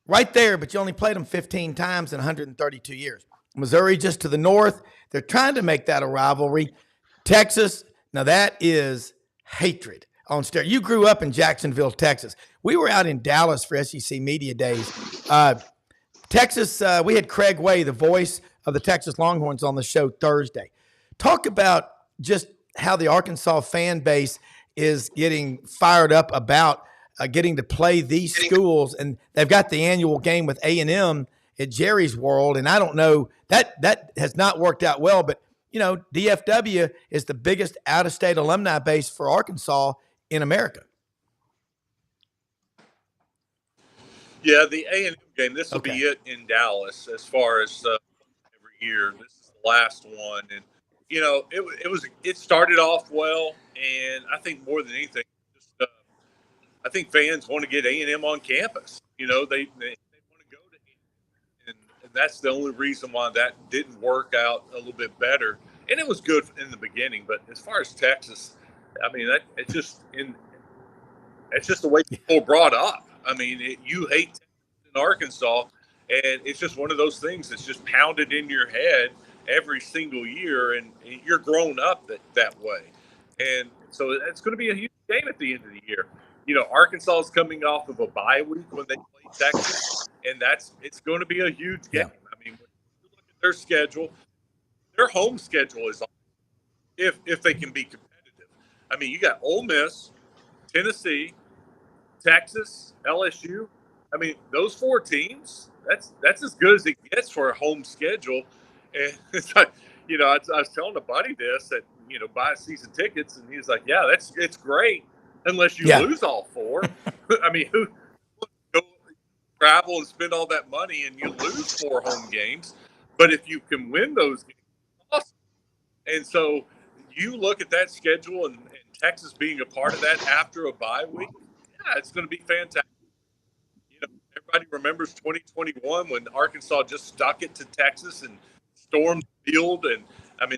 right there, but you only played them 15 times in 132 years. Missouri just to the north. They're trying to make that a rivalry. Texas, now that is hatred on steroids. You grew up in Jacksonville, Texas. We were out in Dallas for SEC Media Days. Texas, we had Craig Way, the voice of the Texas Longhorns, on the show Thursday. Talk about just how the Arkansas fan base is getting fired up about getting to play these schools, and they've got the annual game with A&M at Jerry's World, and I don't know, that has not worked out well, but DFW is the biggest out-of-state alumni base for Arkansas in America. Yeah, the A&M game, this will be it in Dallas as far as every year. This is the last one, and it started off well, and I think more than anything, I think fans want to get A&M on campus. They want to go to A&M, and that's the only reason why that didn't work out a little bit better. And it was good in the beginning, but as far as Texas, it's just the way people are brought up. You hate Texas and Arkansas, and it's just one of those things that's just pounded in your head every single year, and you're grown up that way. And so it's going to be a huge game at the end of the year. Arkansas is coming off of a bye week when they play Texas, and it's going to be a huge game. When you look at their schedule, their home schedule is if they can be competitive. You got Ole Miss, Tennessee, Texas, LSU. Those 4 teams, that's as good as it gets for a home schedule. And it's like, I was telling a buddy this, that, buy season tickets, and he's like, yeah, it's great unless you lose all 4. Who go travel and spend all that money and you lose 4 home games? But if you can win those games, awesome. And so you look at that schedule and Texas being a part of that after a bye week, it's going to be fantastic. Everybody remembers 2021 when Arkansas just stuck it to Texas and stormed the field, and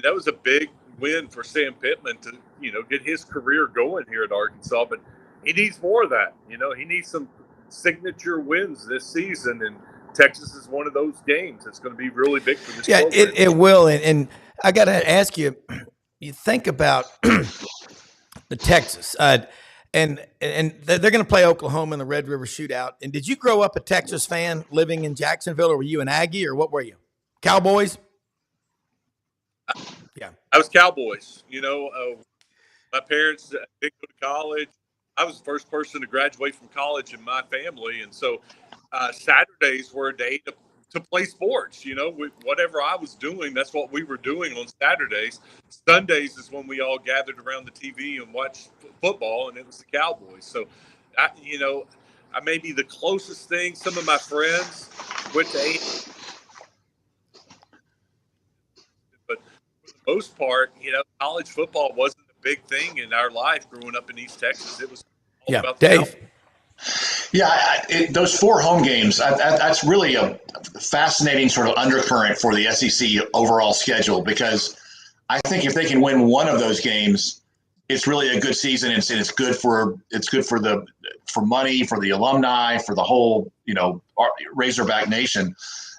that was a big win for Sam Pittman to get his career going here at Arkansas. But he needs more of that. He needs some signature wins this season, and Texas is one of those games that's going to be really big for this program. It will. And I got to ask you, you think about the Texas, and they're going to play Oklahoma in the Red River Shootout. And did you grow up a Texas fan living in Jacksonville, or were you an Aggie, or what were you? Cowboys? Yeah. I was Cowboys. My parents didn't go to college. I was the first person to graduate from college in my family, and so Saturdays were a day to play sports. Whatever I was doing, that's what we were doing on Saturdays. Sundays is when we all gathered around the TV and watched football, and it was the Cowboys. So, I may be the closest thing. Some of my friends went to A, but for the most part, college football wasn't a big thing in our life growing up in East Texas. It was all about the Dave. Cowboys. Yeah, those 4 home games, that's really a fascinating sort of undercurrent for the SEC overall schedule, because I think if they can win one of those games, it's really a good season, and it's good for money, for the alumni, for the whole Razorback Nation.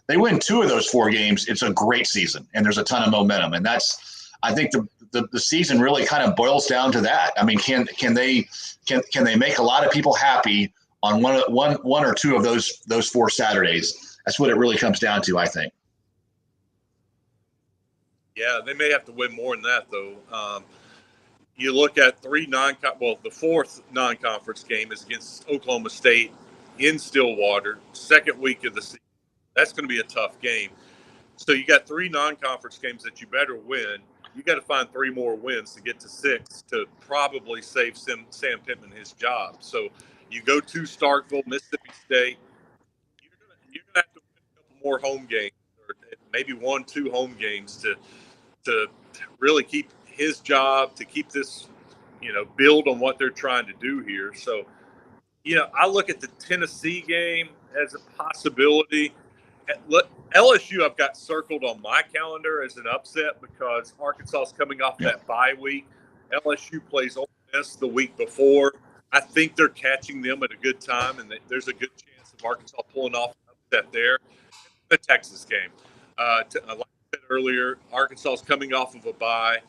They win 2 of those 4 games, it's a great season, and there's a ton of momentum, and I think the season really kind of boils down to that. I mean, can they make a lot of people happy on one or 2 of those 4 Saturdays? That's what it really comes down to, I think. Yeah, they may have to win more than that, though. You look at the 4th non-conference game is against Oklahoma State in Stillwater, second week of the season. That's going to be a tough game. So you got 3 non-conference games that you better win. You got to find 3 more wins to get to 6 to probably save Sam Pittman his job. So you go to Starkville, Mississippi State. You're gonna have to win a couple more home games, or maybe 1-2 home games to really keep his job, to keep this, build on what they're trying to do here. So, I look at the Tennessee game as a possibility. LSU I've got circled on my calendar as an upset because Arkansas is coming off that bye week. LSU plays Ole Miss the week before. I think they're catching them at a good time, and there's a good chance of Arkansas pulling off an upset there. The Texas game. Like I said earlier, Arkansas is coming off of a bye.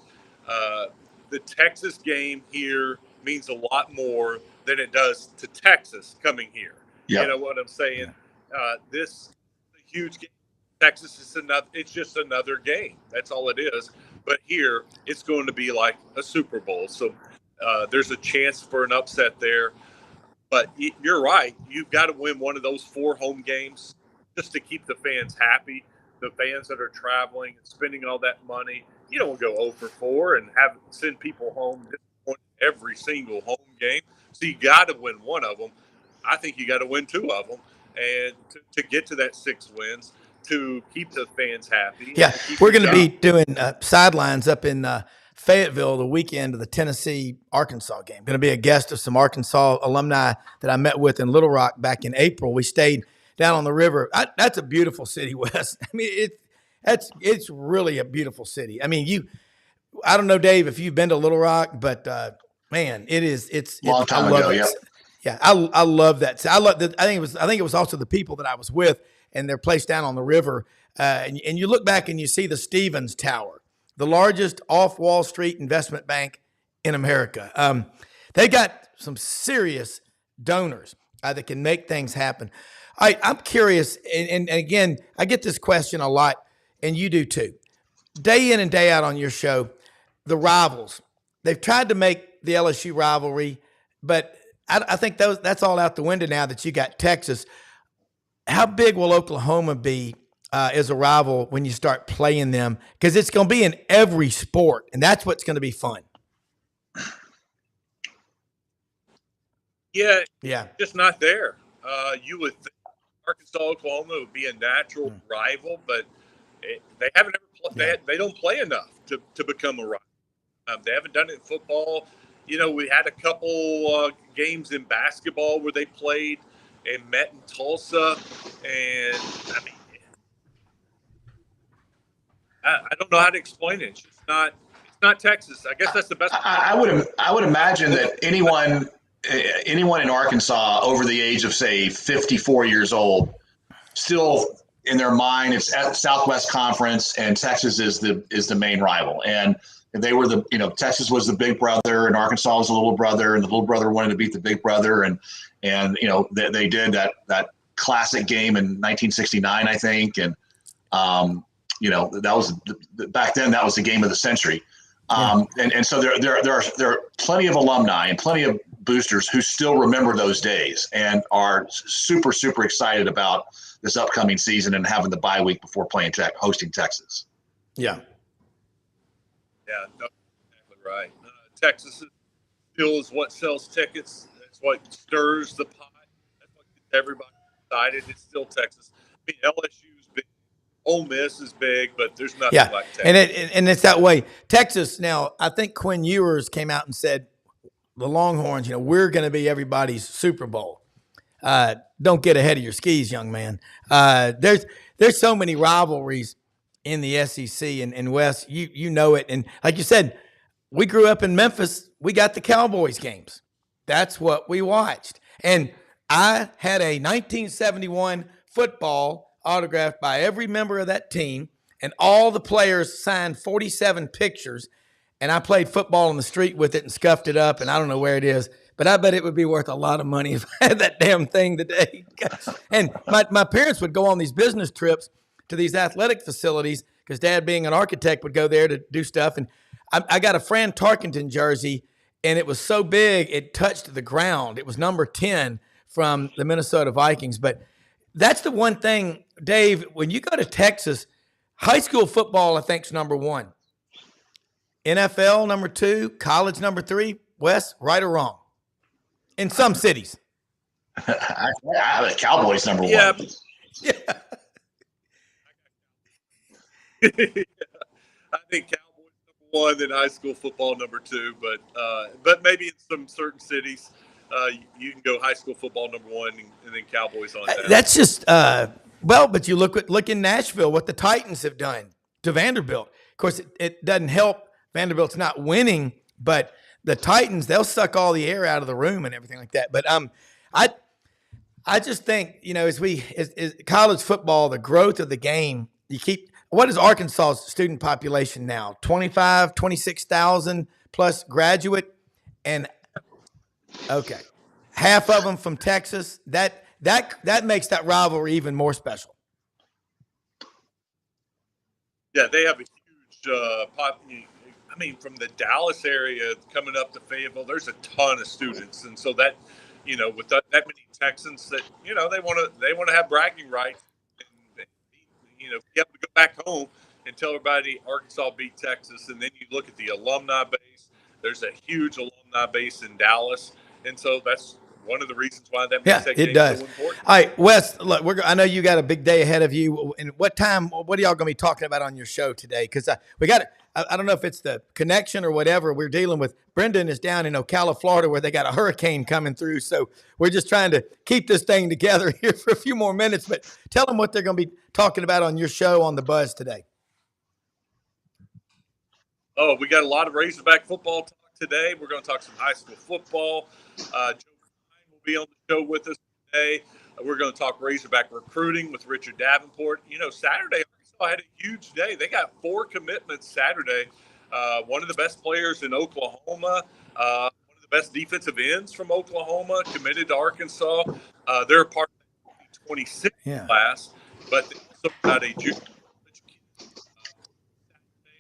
The Texas game here means a lot more than it does to Texas coming here. Yep. You know what I'm saying? This is a huge game. Texas is it's just another game. That's all it is. But here, it's going to be like a Super Bowl. So there's a chance for an upset there. But you're right. You've got to win one of those 4 home games just to keep the fans happy. The fans that are traveling and spending all that money. You don't go 0-4 and send people home every single home game. So you got to win one of them. I think you got to win 2 of them, and to get to that 6 wins, to keep the fans happy. Yeah, we're going to be doing sidelines up in Fayetteville the weekend of the Tennessee-Arkansas game. Going to be a guest of some Arkansas alumni that I met with in Little Rock back in April. We stayed down on the river. That's a beautiful city, Wes. I mean, it's really a beautiful city. I mean, I don't know, Dave, if you've been to Little Rock, but man, it's long time ago. Yeah. Yeah, I love that. I think it was also the people that I was with and their place down on the river. And you look back and you see the Stevens Tower, the largest off-Wall Street investment bank in America. They got some serious donors that can make things happen. I'm curious, and again, I get this question a lot, and you do too. Day in and day out on your show, the rivals. They've tried to make the LSU rivalry, but I think that's all out the window now that you got Texas. How big will Oklahoma be as a rival when you start playing them? Because it's going to be in every sport, and that's what's going to be fun. Yeah, just not there. You would think Arkansas, Oklahoma would be a natural rival, but they haven't ever they don't play enough to become a rival. They haven't done it in football. We had a couple games in basketball where they played and met in Tulsa, and I mean, I don't know how to explain it. It's just not. It's not Texas. I guess that's the best. I would imagine that anyone in Arkansas over the age of, say, 54 years old, still in their mind, it's at Southwest Conference, and Texas is the main rival. And they were Texas was the big brother, and Arkansas was the little brother, and the little brother wanted to beat the big brother, and they did that classic game in 1969, I think, and that was back then, that was the game of the century. And so there are plenty of alumni and plenty of boosters who still remember those days and are super, super excited about this upcoming season and having the bye week before hosting Texas. Yeah. Yeah, no, exactly right. Texas still is what sells tickets. That's what stirs the pot. That's what gets everybody excited. It's still Texas. I mean, LSU's big. Ole Miss is big, but there's nothing like Texas. And it's that way. Texas now, I think Quinn Ewers came out and said, the Longhorns, we're going to be everybody's Super Bowl. Don't get ahead of your skis, young man. There's so many rivalries in the SEC, and Wes, you know it. And like you said, we grew up in Memphis. We got the Cowboys games. That's what we watched. And I had a 1971 football autographed by every member of that team, and all the players signed 47 pictures, and I played football on the street with it and scuffed it up, and I don't know where it is, but I bet it would be worth a lot of money if I had that damn thing today. And my parents would go on these business trips to these athletic facilities because Dad, being an architect, would go there to do stuff, and I got a Fran Tarkenton jersey, and it was so big it touched the ground. It was number 10 from the Minnesota Vikings, but that's the one thing, Dave, when you go to Texas, high school football, I think, is number 1. NFL, number 2. College, number 3. Wes, right or wrong? In some cities. I have the Cowboys number 1. Yeah. I think Cowboys number 1, then high school football number 2. But maybe in some certain cities, you can go high school football number 1 and then Cowboys on that. That's just but you look in Nashville what the Titans have done to Vanderbilt. Of course, it doesn't help. Vanderbilt's not winning, but the Titans, they'll suck all the air out of the room and everything like that. But I just think, as college football, the growth of the game, what is Arkansas's student population now? 26,000 plus graduate, and okay, half of them from Texas. That makes that rivalry even more special. Yeah, they have a huge from the Dallas area coming up to Fayetteville, there's a ton of students, and so that, with that many Texans, that they want to have bragging rights, and you have to go back home and tell everybody Arkansas beat Texas, and then you look at the alumni base. There's a huge alumni base in Dallas, and so that's one of the reasons why that makes that game so important. All right, Wes, look, I know you got a big day ahead of you. And what are y'all going to be talking about on your show today? Because we got I don't know if it's the connection or whatever we're dealing with. Brenden is down in Ocala, Florida, where they got a hurricane coming through. So we're just trying to keep this thing together here for a few more minutes. But tell them what they're going to be talking about on your show on The Buzz today. Oh, we got a lot of Razorback football talk today. We're going to talk some high school football. Joe will be on the show with us today. We're going to talk Razorback recruiting with Richard Davenport. Saturday, Arkansas had a huge day. They got 4 commitments Saturday. One of the best players in Oklahoma, one of the best defensive ends from Oklahoma committed to Arkansas. They're a part of the 26 class, but they also got a junior college kid.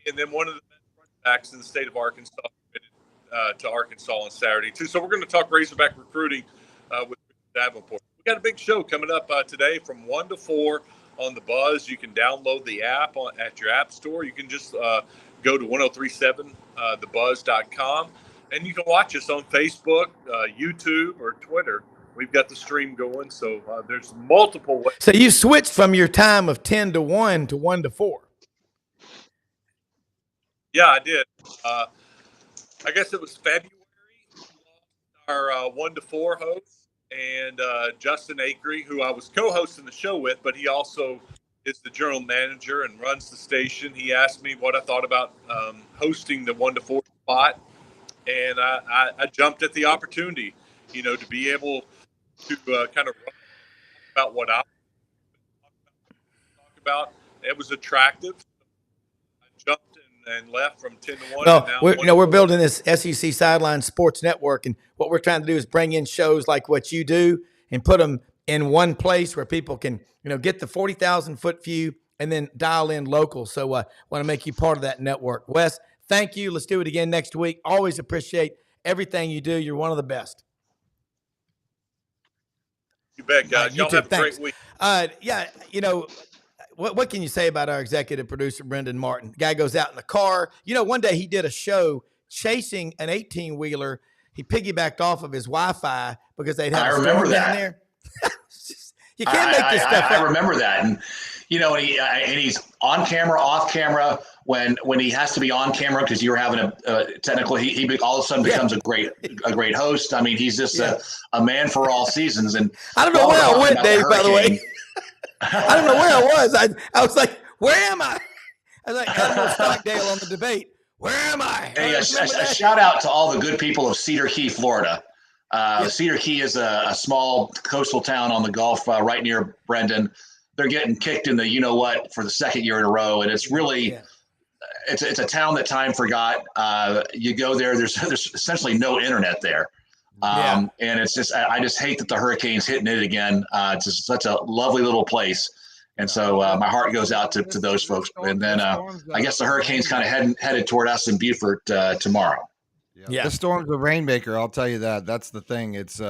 And then one of the best running backs in the state of Arkansas committed to Arkansas on Saturday, too. So we're going to talk Razorback recruiting with Davenport. We got a big show coming up today from 1 to 4 on The Buzz. You can download the app at your app store. You can just go to 1037thebuzz.com, and you can watch us on Facebook, YouTube, or Twitter. We've got the stream going, so there's multiple ways. So you switched from your time of 10 to 1 to 1 to 4. Yeah, I did. I guess it was February. Our 1 to 4 host. And Justin Acree, who I was co-hosting the show with, but he also is the general manager and runs the station. He asked me what I thought about hosting the 1 to 4 spot, and I jumped at the opportunity, to be able to kind of about what I talk about. It was attractive. I jumped and left from 10 to 1. No, we're building this SEC Sideline Sports Network, and what we're trying to do is bring in shows like what you do and put them in one place where people can, get the 40,000 foot view and then dial in local. So want to make you part of that network. Wes, thank you. Let's do it again next week. Always appreciate everything you do. You're one of the best. You bet, guys. Y'all have a great week. Yeah, what can you say about our executive producer, Brenden Martin? Guy goes out in the car. One day he did a show chasing an 18-wheeler. He piggybacked off of his Wi-Fi because they'd have a storm down there. You can't make this stuff up. I remember that. And, and he's on camera, off camera. When he has to be on camera because you're having a technical, he all of a sudden becomes a great host. I mean, he's just a man for all seasons. And I don't know where I went, Dave, by the way. I don't know where I was. I was like, where am I? I was like Admiral Stockdale on the debate. Where am I? Hey, a shout out to all the good people of Cedar Key, Florida. Cedar Key is a small coastal town on the Gulf right near Brenden. They're getting kicked in the you-know-what for the second year in a row. And it's really it's a town that time forgot. You go there, there's essentially no internet there. And it's just I just hate that the hurricane's hitting it again. It's just such a lovely little place. And so my heart goes out to those folks. And then I guess the hurricane's kind of headed toward us in Beaufort tomorrow. The storm's a rainmaker. I'll tell you that. That's the thing. It's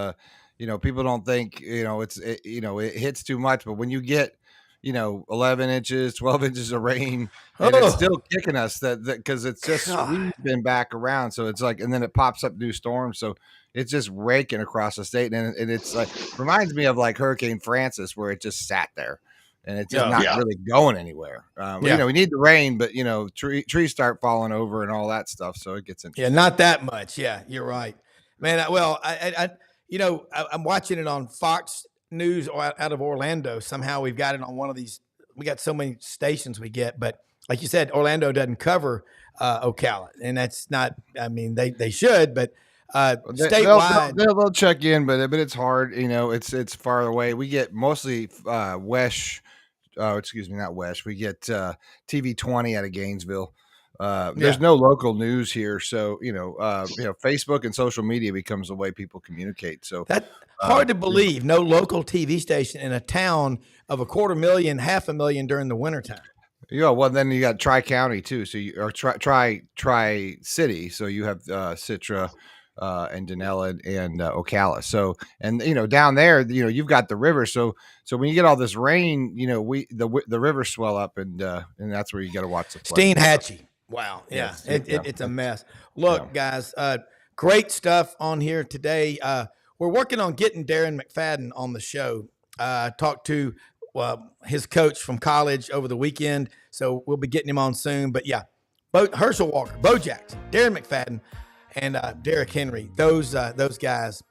people don't think it hits too much, but when you get 11 inches, 12 inches of rain, and it's still kicking us that because it's just we've been back around. So it's like, and then it pops up new storms. So it's just raking across the state, and it's like reminds me of like Hurricane Francis, where it just sat there. And it's just not really going anywhere. We need the rain, but trees start falling over and all that stuff, so it gets interesting. Yeah, not that much. Yeah, you're right, man. I'm watching it on Fox News out of Orlando. Somehow we've got it on one of these. We got so many stations we get, but like you said, Orlando doesn't cover Ocala, and that's not. I mean, they should, but. Statewide, they'll check in, but it's hard. It's far away. We get mostly Wesh. Not Wesh. We get TV 20 out of Gainesville. There's no local news here, so Facebook and social media becomes the way people communicate. So that's hard to believe. No local TV station in a town of 250,000, 500,000 during the wintertime. Yeah, well, then you got Tri County too. So you or Tri City. So you have Citra. And Denella and Ocala. So, and down there, you've got the river. So when you get all this rain, the rivers swell up, and that's where you got to watch the play. Steinhatchee. Wow. Yeah. It's a mess. Look, guys, great stuff on here today. We're working on getting Darren McFadden on the show. Talked to his coach from college over the weekend. So we'll be getting him on soon. But yeah, Herschel Walker, Bo Jackson, Darren McFadden, and Derrick Henry, those guys,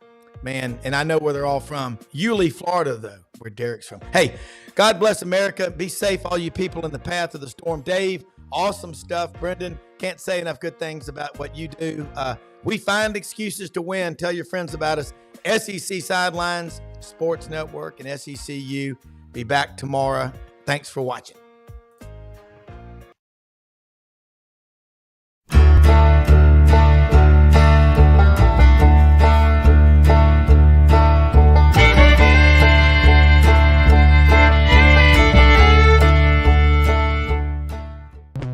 man. And I know where they're all from. Yulee, Florida, though, where Derrick's from. Hey, God bless America. Be safe, all you people in the path of the storm. Dave, awesome stuff. Brenden, can't say enough good things about what you do. We find excuses to win. Tell your friends about us. SEC Sidelines, Sports Network, and SECU. Be back tomorrow. Thanks for watching.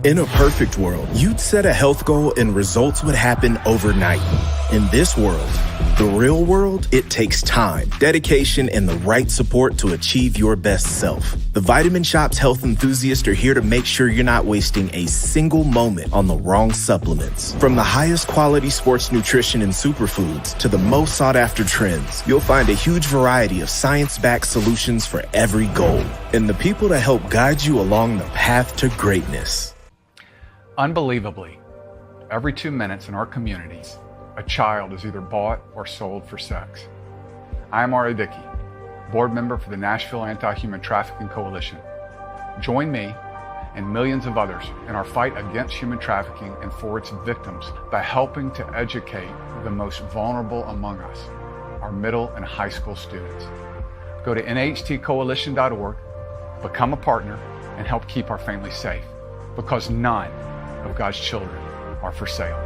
In a perfect world, you'd set a health goal and results would happen overnight. In this world, the real world, it takes time, dedication, and the right support to achieve your best self. The Vitamin Shop's health enthusiasts are here to make sure you're not wasting a single moment on the wrong supplements. From the highest quality sports nutrition and superfoods to the most sought after trends, you'll find a huge variety of science-backed solutions for every goal. And the people to help guide you along the path to greatness. Unbelievably, every 2 minutes in our communities, a child is either bought or sold for sex. I am Ari Dickey, board member for the Nashville Anti-Human Trafficking Coalition. Join me and millions of others in our fight against human trafficking and for its victims by helping to educate the most vulnerable among us, our middle and high school students. Go to nhtcoalition.org, become a partner, and help keep our families safe, because none of God's children are for sale.